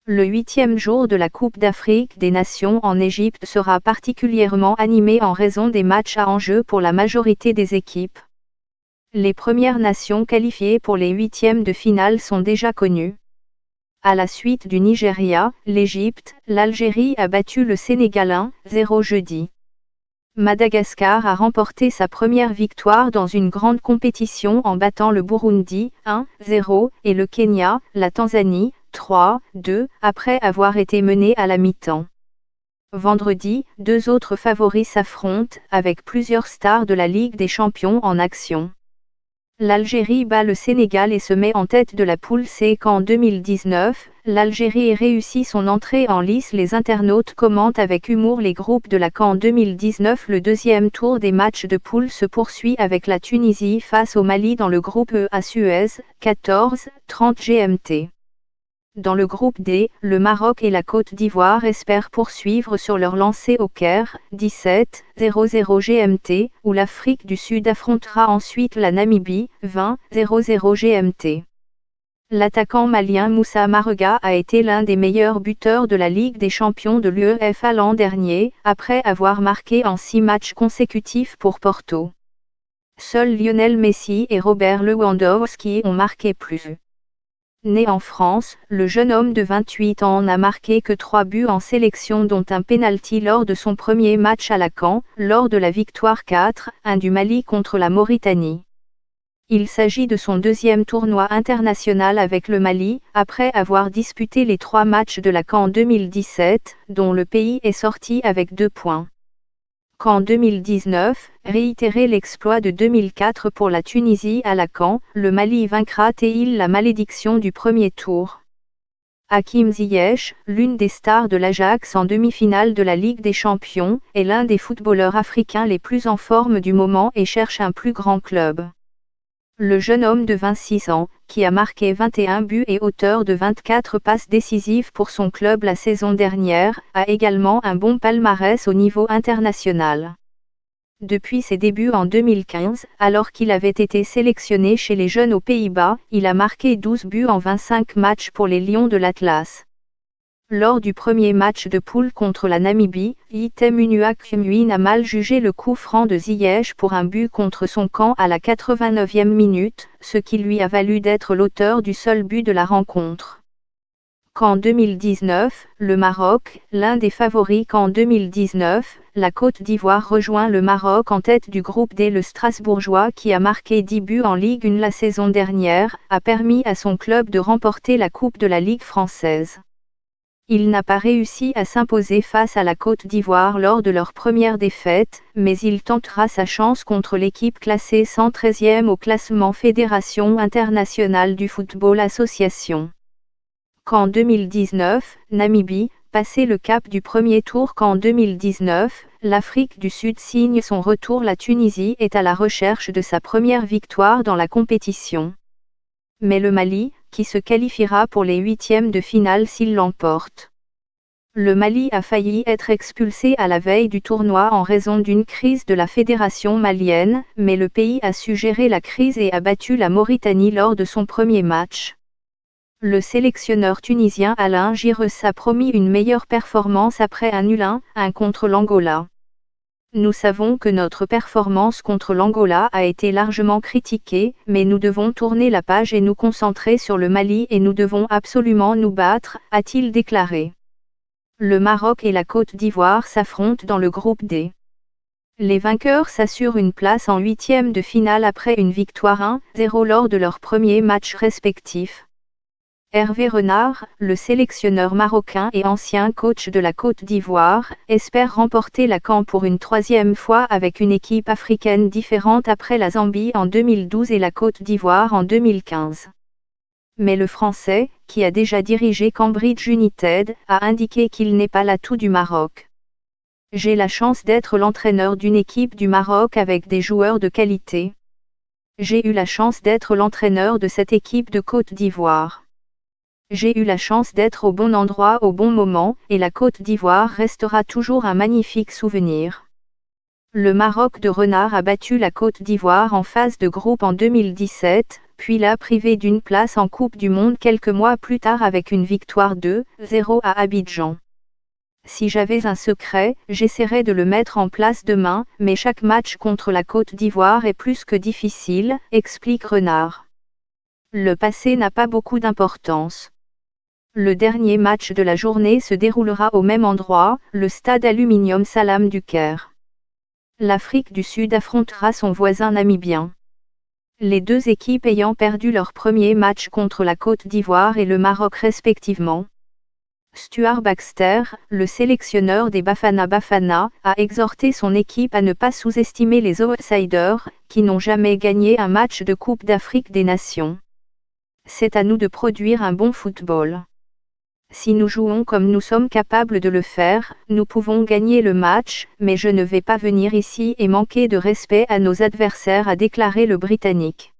Le 8e jour de la Coupe d'Afrique des Nations en Égypte sera particulièrement animé en raison des matchs à enjeu pour la majorité des équipes. Les premières nations qualifiées pour les huitièmes de finale sont déjà connues. À la suite du Nigeria, l'Égypte, l'Algérie a battu le Sénégal 1-0 jeudi. Madagascar a remporté sa première victoire dans une grande compétition en battant le Burundi 1-0 et le Kenya, la Tanzanie 3-2 après avoir été mené à la mi-temps. Vendredi, deux autres favoris s'affrontent avec plusieurs stars de la Ligue des Champions en action. L'Algérie bat le Sénégal et se met en tête de la poule C. Qu'en 2019, l'Algérie ait réussi son entrée en lice. Les internautes commentent avec humour les groupes de la CAN 2019. Le deuxième tour des matchs de poule se poursuit avec la Tunisie face au Mali dans le groupe E à Suez, 14h30 GMT. Dans le groupe D, le Maroc et la Côte d'Ivoire espèrent poursuivre sur leur lancée au Caire, 17h00 GMT, où l'Afrique du Sud affrontera ensuite la Namibie, 20h00 GMT. L'attaquant malien Moussa Marega a été l'un des meilleurs buteurs de la Ligue des Champions de l'UEFA l'an dernier, après avoir marqué en 6 matchs consécutifs pour Porto. Seuls Lionel Messi et Robert Lewandowski ont marqué plus. Né en France, le jeune homme de 28 ans n'a marqué que 3 buts en sélection dont un pénalty lors de son premier match à la CAN, lors de la victoire 4-1 du Mali contre la Mauritanie. Il s'agit de son deuxième tournoi international avec le Mali, après avoir disputé les 3 matchs de la CAN 2017, dont le pays est sorti avec 2 points. Qu'en 2019, réitérer l'exploit de 2004 pour la Tunisie à la CAN, le Mali vaincra-t-il la malédiction du premier tour? Hakim Ziyech, l'une des stars de l'Ajax en demi-finale de la Ligue des Champions, est l'un des footballeurs africains les plus en forme du moment et cherche un plus grand club. Le jeune homme de 26 ans, qui a marqué 21 buts et auteur de 24 passes décisives pour son club la saison dernière, a également un bon palmarès au niveau international. Depuis ses débuts en 2015, alors qu'il avait été sélectionné chez les jeunes aux Pays-Bas, il a marqué 12 buts en 25 matchs pour les Lions de l'Atlas. Lors du premier match de poule contre la Namibie, Item Unuakumuin a mal jugé le coup franc de Ziyech pour un but contre son camp à la 89e minute, ce qui lui a valu d'être l'auteur du seul but de la rencontre. Qu'en 2019, le Maroc, l'un des favoris qu'en 2019, la Côte d'Ivoire rejoint le Maroc en tête du groupe D. Le Strasbourgeois qui a marqué 10 buts en Ligue 1 la saison dernière, a permis à son club de remporter la Coupe de la Ligue française. Il n'a pas réussi à s'imposer face à la Côte d'Ivoire lors de leur première défaite, mais il tentera sa chance contre l'équipe classée 113e au classement Fédération internationale du football association. Qu'en 2019, Namibie, passé le cap du premier tour. Qu'en 2019, l'Afrique du Sud signe son retour. La Tunisie est à la recherche de sa première victoire dans la compétition. Mais le Mali, qui se qualifiera pour les huitièmes de finale s'il l'emporte. Le Mali a failli être expulsé à la veille du tournoi en raison d'une crise de la fédération malienne, mais le pays a su gérer la crise et a battu la Mauritanie lors de son premier match. Le sélectionneur tunisien Alain Giresse a promis une meilleure performance après un nul 1-1 contre l'Angola. Nous savons que notre performance contre l'Angola a été largement critiquée, mais nous devons tourner la page et nous concentrer sur le Mali et nous devons absolument nous battre, a-t-il déclaré. Le Maroc et la Côte d'Ivoire s'affrontent dans le groupe D. Les vainqueurs s'assurent une place en huitième de finale après une victoire 1-0 lors de leurs premiers matchs respectifs. Hervé Renard, le sélectionneur marocain et ancien coach de la Côte d'Ivoire, espère remporter la CAN pour une 3e fois avec une équipe africaine différente après la Zambie en 2012 et la Côte d'Ivoire en 2015. Mais le Français, qui a déjà dirigé Cambridge United, a indiqué qu'il n'est pas l'atout du Maroc. J'ai la chance d'être l'entraîneur d'une équipe du Maroc avec des joueurs de qualité. J'ai eu la chance d'être l'entraîneur de cette équipe de Côte d'Ivoire. J'ai eu la chance d'être au bon endroit au bon moment, et la Côte d'Ivoire restera toujours un magnifique souvenir. Le Maroc de Renard a battu la Côte d'Ivoire en phase de groupe en 2017, puis l'a privé d'une place en Coupe du Monde quelques mois plus tard avec une victoire 2-0 à Abidjan. Si j'avais un secret, j'essaierais de le mettre en place demain, mais chaque match contre la Côte d'Ivoire est plus que difficile, explique Renard. Le passé n'a pas beaucoup d'importance. Le dernier match de la journée se déroulera au même endroit, le stade Aluminium Salam du Caire. L'Afrique du Sud affrontera son voisin namibien. Les deux équipes ayant perdu leur premier match contre la Côte d'Ivoire et le Maroc respectivement. Stuart Baxter, le sélectionneur des Bafana Bafana, a exhorté son équipe à ne pas sous-estimer les outsiders, qui n'ont jamais gagné un match de Coupe d'Afrique des Nations. C'est à nous de produire un bon football. Si nous jouons comme nous sommes capables de le faire, nous pouvons gagner le match, mais je ne vais pas venir ici et manquer de respect à nos adversaires, a déclaré le Britannique.